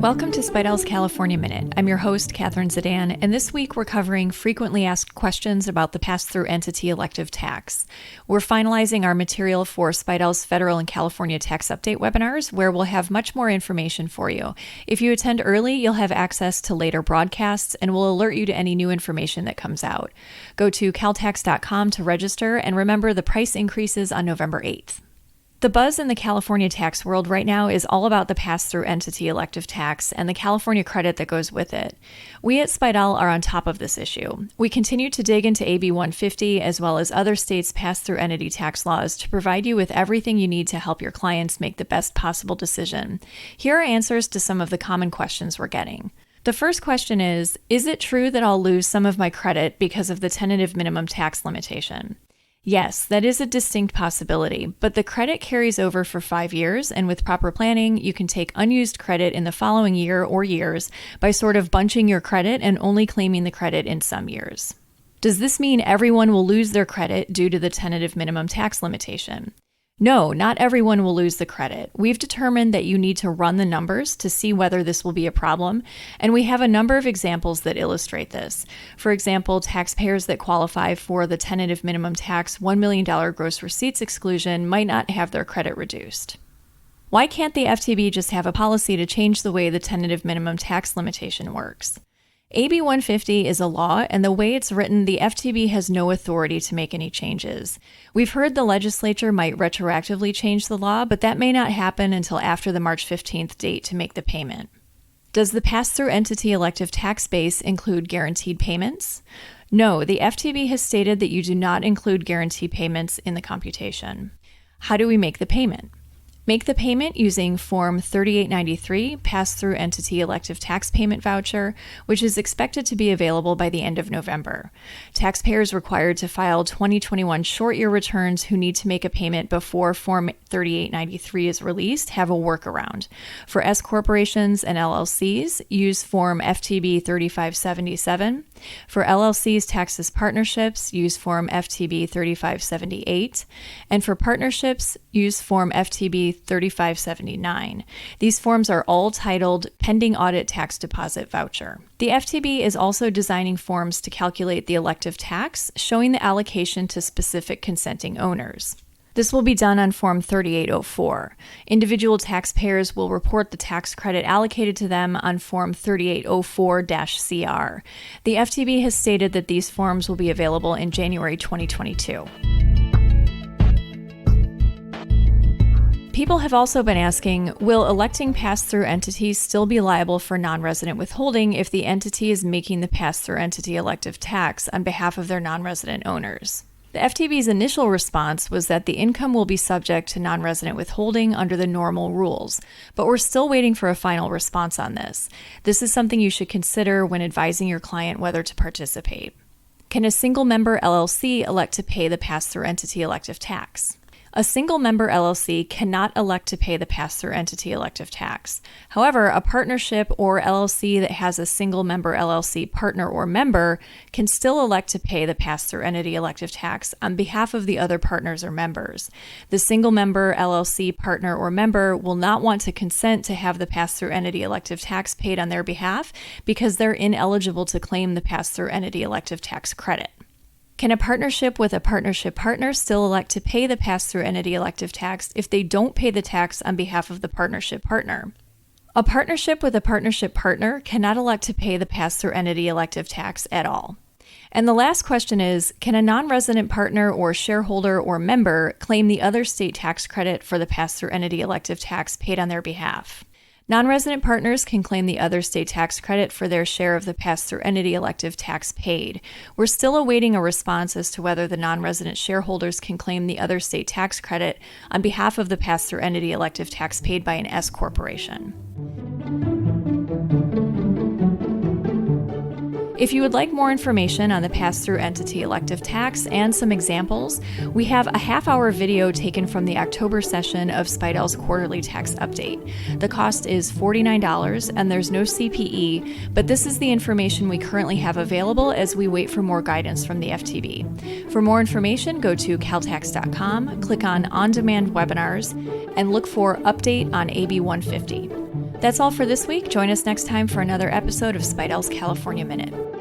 Welcome to Spidell's California Minute. I'm your host, Catherine Zidane, and this week we're covering frequently asked questions about the pass-through entity elective tax. We're finalizing our material for Spidell's Federal and California Tax Update webinars, where we'll have much more information for you. If you attend early, you'll have access to later broadcasts, and we'll alert you to any new information that comes out. Go to caltax.com to register, and remember the price increases on November 8th. The buzz in the California tax world right now is all about the pass-through entity elective tax and the California credit that goes with it. We at Spidell are on top of this issue. We continue to dig into AB 150 as well as other states' pass-through entity tax laws to provide you with everything you need to help your clients make the best possible decision. Here are answers to some of the common questions we're getting. The first question is it true that I'll lose some of my credit because of the tentative minimum tax limitation? Yes, that is a distinct possibility, but the credit carries over for 5 years, and with proper planning, you can take unused credit in the following year or years by sort of bunching your credit and only claiming the credit in some years. Does this mean everyone will lose their credit due to the tentative minimum tax limitation? No, not everyone will lose the credit. We've determined that you need to run the numbers to see whether this will be a problem, and we have a number of examples that illustrate this. For example, taxpayers that qualify for the tentative minimum tax $1 million gross receipts exclusion might not have their credit reduced. Why can't the FTB just have a policy to change the way the tentative minimum tax limitation works? AB 150 is a law, and the way it's written, the FTB has no authority to make any changes. We've heard the legislature might retroactively change the law, but that may not happen until after the March 15th date to make the payment. Does the pass-through entity elective tax base include guaranteed payments? No, the FTB has stated that you do not include guaranteed payments in the computation. How do we make the payment? Make the payment using Form 3893, Pass-Through Entity Elective Tax Payment Voucher, which is expected to be available by the end of November. Taxpayers required to file 2021 short year returns who need to make a payment before Form 3893 is released have a workaround. For S corporations and LLCs, use Form FTB 3577. For LLCs, taxes partnerships, use Form FTB 3578. And for partnerships, use Form FTB 3579. These forms are all titled Pending Audit Tax Deposit Voucher. The FTB is also designing forms to calculate the elective tax, showing the allocation to specific consenting owners. This will be done on Form 3804. Individual taxpayers will report the tax credit allocated to them on Form 3804-CR. The FTB has stated that these forms will be available in January 2022. People have also been asking, will electing pass-through entities still be liable for non-resident withholding if the entity is making the pass-through entity elective tax on behalf of their non-resident owners? The FTB's initial response was that the income will be subject to non-resident withholding under the normal rules, but we're still waiting for a final response on this. This is something you should consider when advising your client whether to participate. Can a single-member LLC elect to pay the pass-through entity elective tax? A single-member LLC cannot elect to pay the pass-through entity elective tax. However, a partnership or LLC that has a single-member LLC partner or member can still elect to pay the pass-through entity elective tax on behalf of the other partners or members. The single-member LLC partner or member will not want to consent to have the pass-through entity elective tax paid on their behalf because they're ineligible to claim the pass-through entity elective tax credit. Can a partnership with a partnership partner still elect to pay the pass-through entity elective tax if they don't pay the tax on behalf of the partnership partner? A partnership with a partnership partner cannot elect to pay the pass-through entity elective tax at all. And the last question is, can a non-resident partner or shareholder or member claim the other state tax credit for the pass-through entity elective tax paid on their behalf? Non-resident partners can claim the other state tax credit for their share of the pass-through entity elective tax paid. We're still awaiting a response as to whether the non-resident shareholders can claim the other state tax credit on behalf of the pass-through entity elective tax paid by an S corporation. If you would like more information on the pass-through entity elective tax and some examples, we have a half-hour video taken from the October session of Spidell's quarterly tax update. The cost is $49 and there's no CPE, but this is the information we currently have available as we wait for more guidance from the FTB. For more information, go to caltax.com, click on On-Demand Webinars, and look for Update on AB 150. That's all for this week. Join us next time for another episode of Speidel's California Minute.